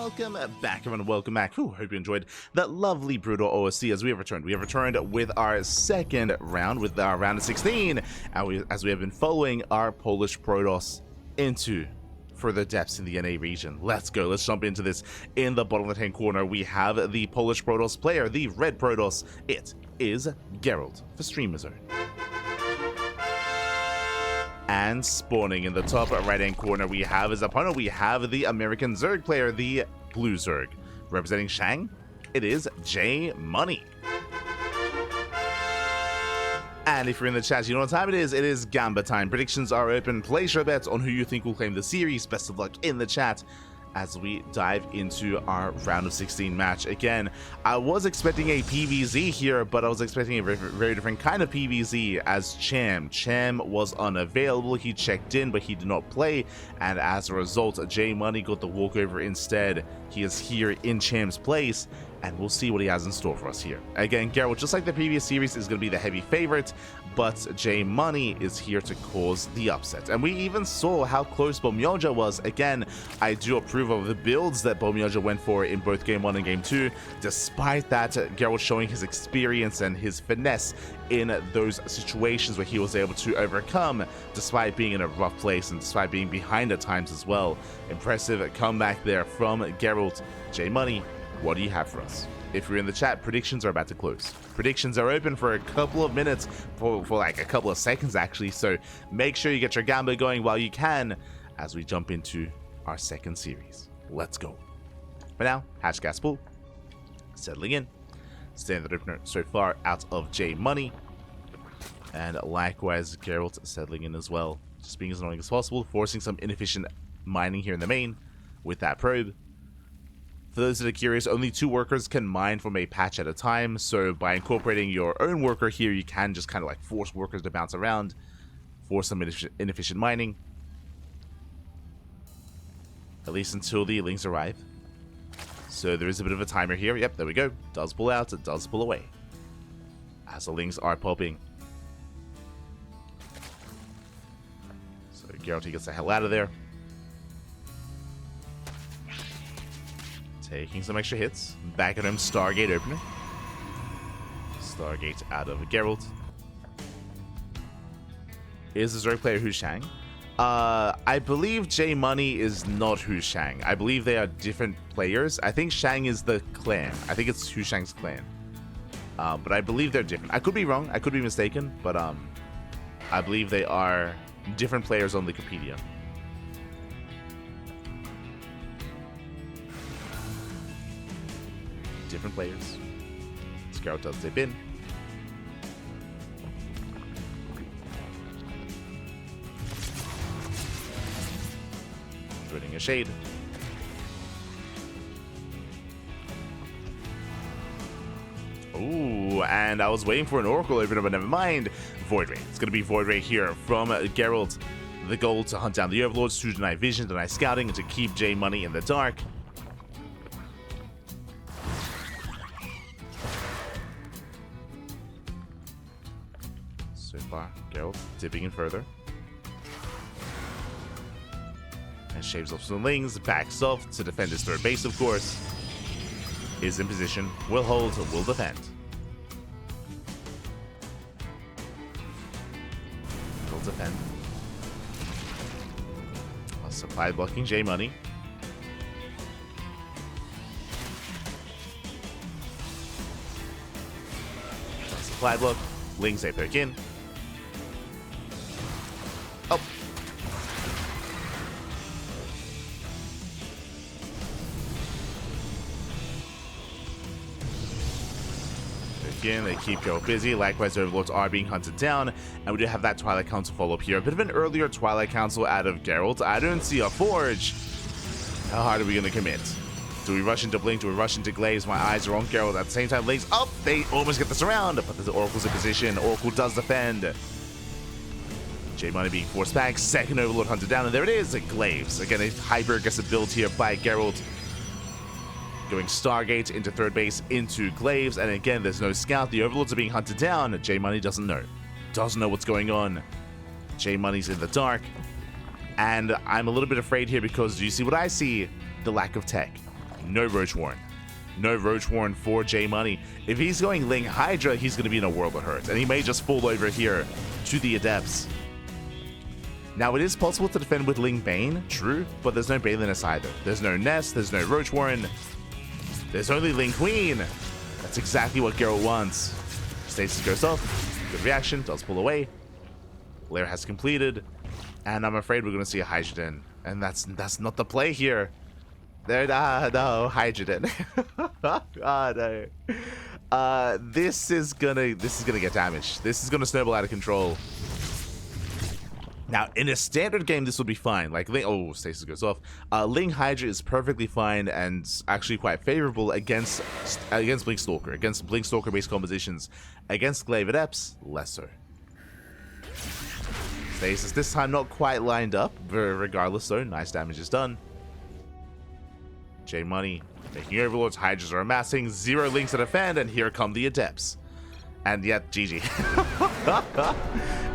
welcome back, everyone. Welcome back. Hope you enjoyed that lovely Brutal OSC as we have returned. We have returned with our second round, with our round of 16, as we have been following our Polish Protoss into further depths in the NA region. Let's go. Let's jump into this. In the bottom left-hand corner, we have the Polish Protoss player, the red Protoss. It is Gerald for Streamer Zone. And spawning in the top right-hand corner, we have his opponent. We have the American Zerg player, the blue Zerg. Representing Shang, it is JMoney. And if you're in the chat, you know what time it is. It is Gamba time. Predictions are open. Place your bets on who you think will claim the series. Best of luck in the chat as we dive into our round of 16 match. Again, I was expecting a PvZ here, but I was expecting a very different kind of PvZ as Cham was unavailable. He checked in, but he did not play, and as a result, JMoney got the walkover instead. He is here in Cham's place, and we'll see what he has in store for us here. Again, Gerald, just like the previous series, is going to be the heavy favorite, but JMoney is here to cause the upset. And we even saw how close Bomyoja was. Again, I do approve of the builds that Bomyoja went for in both Game 1 and Game 2. Despite that, Gerald showing his experience and his finesse in those situations where he was able to overcome, despite being in a rough place and despite being behind at times as well. Impressive comeback there from Gerald. JMoney, what do you have for us? If you're in the chat, predictions are about to close. Predictions are open for a couple of minutes, for like a couple of seconds actually, so make sure you get your gamba going while you can as we jump into our second series. Let's go. For now, hatch gas full, settling in. Standard opener so far out of JMoney, and likewise Gerald settling in as well, just being as annoying as possible, forcing some inefficient mining here in the main with that probe. For those that are curious, only 2 workers can mine from a patch at a time, so by incorporating your own worker here, you can just kind of like force workers to bounce around, force some inefficient mining, at least until the links arrive. So there is a bit of a timer here. Yep, there we go. Does pull out, it does pull away as the links are popping. So Geralt gets the hell out of there, taking some extra hits. Back at him, Stargate opener. Stargate out of Geralt. Is the Zerg player Hu Shang? I believe JMoney is not Hu Shang. I believe they are different players. I think Shang is the clan. I think it's Hu Shang's clan. But I believe they're different. I could be wrong. I could be mistaken. But I believe they are different players on Wikipedia. Different players. Scout does dip in. Putting a shade. Ooh, and I was waiting for an Oracle opener, but never mind. Void Ray. It's going to be Void Ray here from Gerald. The goal to hunt down the Overlords, to deny vision, deny scouting, and to keep JMoney in the dark. So far, Gerald dipping in further. And shaves off some lings, backs off to defend his third base, of course. Is in position, will hold, will defend. Will defend. A supply blocking JMoney. Supply block, lings they poke in. Oh. Again, they keep Gerald busy. Likewise, Overlords are being hunted down, and we do have that Twilight Council follow-up here. A bit of an earlier Twilight Council out of Gerald. I don't see a Forge. How hard are we going to commit? Do we rush into Blink? Do we rush into Glaze? My eyes are on Gerald. At the same time, Link's up. They almost get the surround, but the Oracle's in position. Oracle does defend. JMoney being forced back. Second Overlord hunted down, and there it is. Glaze. Again, a hyper-aggressive build here by Gerald. Going Stargate into third base, into Glaves, and again, there's no scout. The Overlords are being hunted down. JMoney doesn't know. Doesn't know what's going on. JMoney's in the dark. And I'm a little bit afraid here because do you see what I see? The lack of tech. No Roach Warren. No Roach Warren for JMoney. If he's going Ling Hydra, he's going to be in a world of hurt. And he may just fall over here to the Adepts. Now, it is possible to defend with Ling Bane, true, but there's no Baneliness either. There's no Nest, there's no Roach Warren. There's only Ling Queen. That's exactly what Gerald wants. Stasis goes off. Good reaction, does pull away. Lair has completed. And I'm afraid we're going to see a Hydrogen. And that's not the play here. There, no, Hydrogen. No. This is gonna get damaged. This is gonna snowball out of control. Now, in a standard game, this would be fine. Like, oh, Stasis goes off. Ling Hydra is perfectly fine and actually quite favorable against Blink Stalker, against Blink Stalker-based compositions. Against Glaive Adepts, less so. Stasis this time not quite lined up, regardless though, nice damage is done. JMoney making Overlords, Hydras are amassing, 0 links to defend, and here come the Adepts. And yet, GG.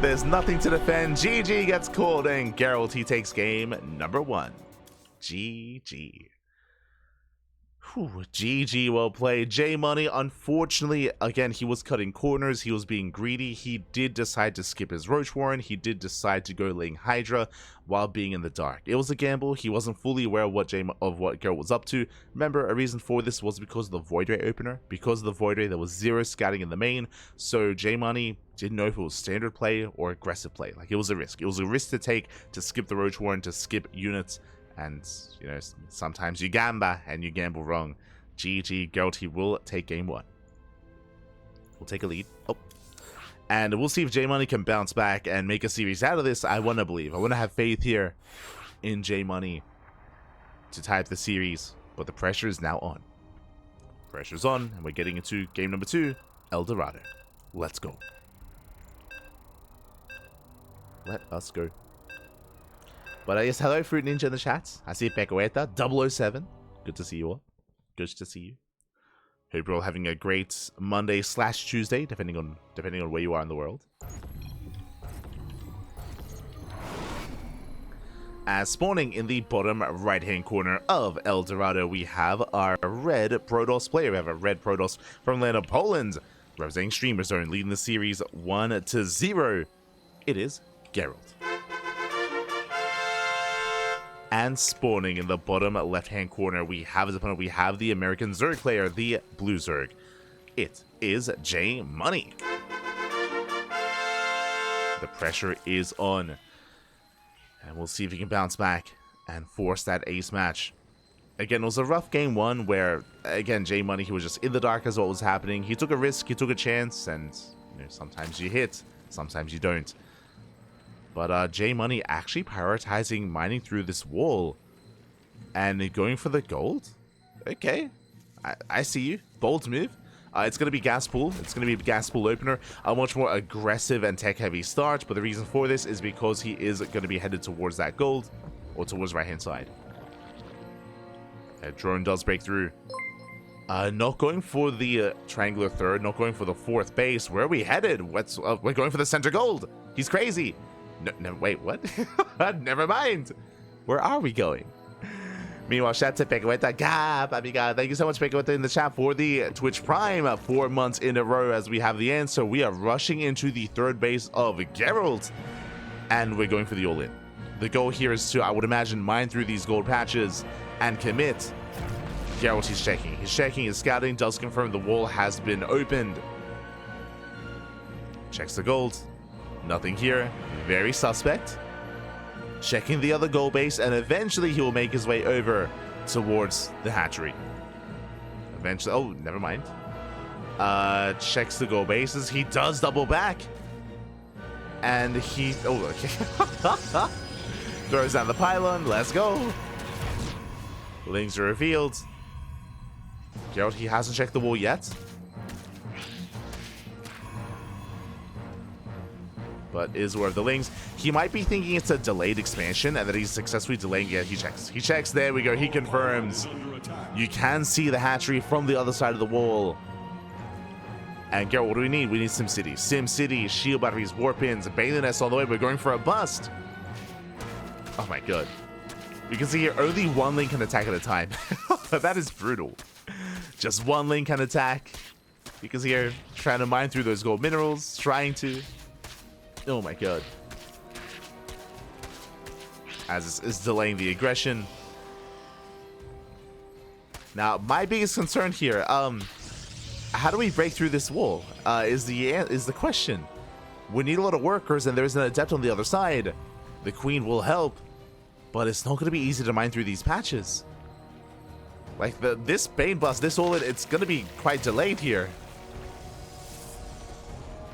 There's nothing to defend. GG gets called, and Gerald, he takes game number 1. GG. Whew, GG, well played. JMoney, unfortunately, again, he was cutting corners. He was being greedy. He did decide to skip his Roach Warren. He did decide to go Ling Hydra while being in the dark. It was a gamble. He wasn't fully aware of what Gerald was up to. Remember, a reason for this was because of the Void Ray opener. Because of the Void Ray, there was 0 scouting in the main. So JMoney didn't know if it was standard play or aggressive play. Like, it was a risk. It was a risk to take to skip the Roach Warren, to skip units. And, you know, sometimes you gamba and you gamble wrong. GG, Gerald, he will take game 1. We'll take a lead. Oh. And we'll see if JMoney can bounce back and make a series out of this. I want to believe. I want to have faith here in JMoney to tie up the series. But the pressure is now on. Pressure's on, and we're getting into game number 2, El Dorado. Let's go. Let us go. But yes, hello Fruit Ninja in the chat. I see Pecoeta 007. Good to see you all. Good to see you. Hope you're all having a great Monday/Tuesday, depending on where you are in the world. As spawning in the bottom right-hand corner of El Dorado, we have our red Protoss player. We have a red Protoss from land of Poland, representing Streamer Zone, leading the series 1-0. It is Gerald. And spawning in the bottom left-hand corner, we have his opponent. We have the American Zerg player, the Blue Zerg. It is JMoney. The pressure is on. And we'll see if he can bounce back and force that ace match. Again, it was a rough game 1 where, again, JMoney, he was just in the dark as what was happening. He took a risk, he took a chance, and you know, sometimes you hit, sometimes you don't. But JMoney actually prioritizing mining through this wall and going for the gold. Okay, I see you. Bold move. It's going to be gas pool. It's going to be a gas pool opener. A much more aggressive and tech heavy start. But the reason for this is because he is going to be headed towards that gold or towards right hand side. Drone does break through. Not going for the triangular third. Not going for the 4th base. Where are we headed? We're going for the center gold. He's crazy. No, wait, what? Never mind. Where are we going? Meanwhile, shout out to Pecoeta. Gab, amiga. Thank you so much, Pecoeta, in the chat for the Twitch Prime. 4 months in a row as we have the answer. We are rushing into the 3rd base of Gerald. And we're going for the all-in. The goal here is to, I would imagine, mine through these gold patches and commit. Gerald, he's checking. He's checking, his scouting does confirm the wall has been opened. Checks the gold. Nothing here. Very suspect. Checking the other goal base, and eventually he will make his way over towards the hatchery. Eventually, oh, never mind. Checks the goal bases. He does double back. And he, oh, okay. Throws down the pylon. Let's go. Lings are revealed. Gerald, he hasn't checked the wall yet. But is aware of the Lings. He might be thinking it's a delayed expansion and that he's successfully delaying it. He checks. He checks. There we go. He confirms. You can see the hatchery from the other side of the wall. And Gerald, what do we need? We need SimCity. SimCity, shield batteries, warp pins, Baneliness all the way. We're going for a bust. Oh my god. You can see here, only 1 link can attack at a time. That is brutal. Just one lane can attack. Because here, trying to mine through those gold minerals, trying to. Oh my god. As is delaying the aggression. Now, my biggest concern here, how do we break through this wall? Is the question. We need a lot of workers, and there's an adept on the other side. The queen will help, but it's not going to be easy to mine through these patches. Like this Bane Blast, this all it's going to be quite delayed here.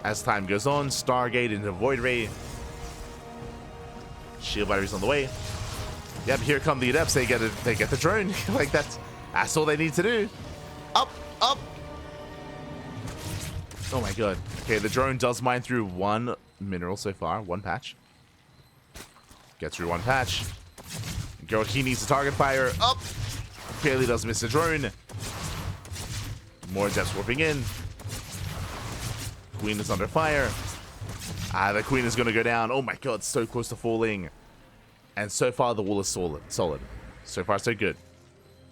As time goes on, Stargate into Void Ray. Shield batteries on the way. Yep, here come the adepts. They get the drone. Like that's all they need to do. Up. Oh my god. Okay, the drone does mine through one mineral so far, one patch. Gets through one patch. Gerald, he needs to target fire. Up. Barely does miss the drone. More adepts warping in. Queen is under fire. The queen is going to go down. Oh my god, so close to falling. And so far, the wall is solid. So far, so good.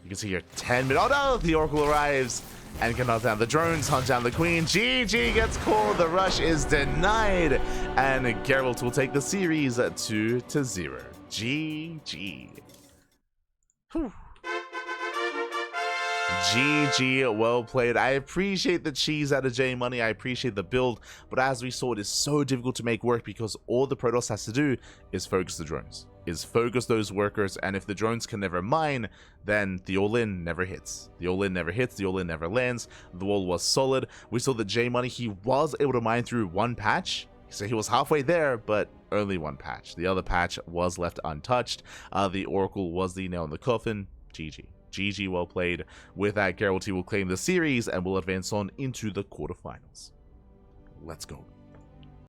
You can see here 10 minutes. Oh no, the Oracle arrives and can knock down the drones, hunt down the queen. GG gets called. The rush is denied. And Gerald will take the series 2-0. GG. Whew. GG, well played. I appreciate the cheese out of JMoney. I appreciate the build, but as we saw, it is so difficult to make work because all the Protoss has to do is focus the drones, is focus those workers, and if the drones can never mine, then the all-in never hits. The all-in never hits, the all-in never lands. The wall was solid. We saw that JMoney, he was able to mine through one patch, so he was halfway there, but only one patch. The other patch was left untouched. The Oracle was the nail in the coffin. GG. GG, well played. With that, Gerald will claim the series and will advance on into the quarterfinals. Let's go.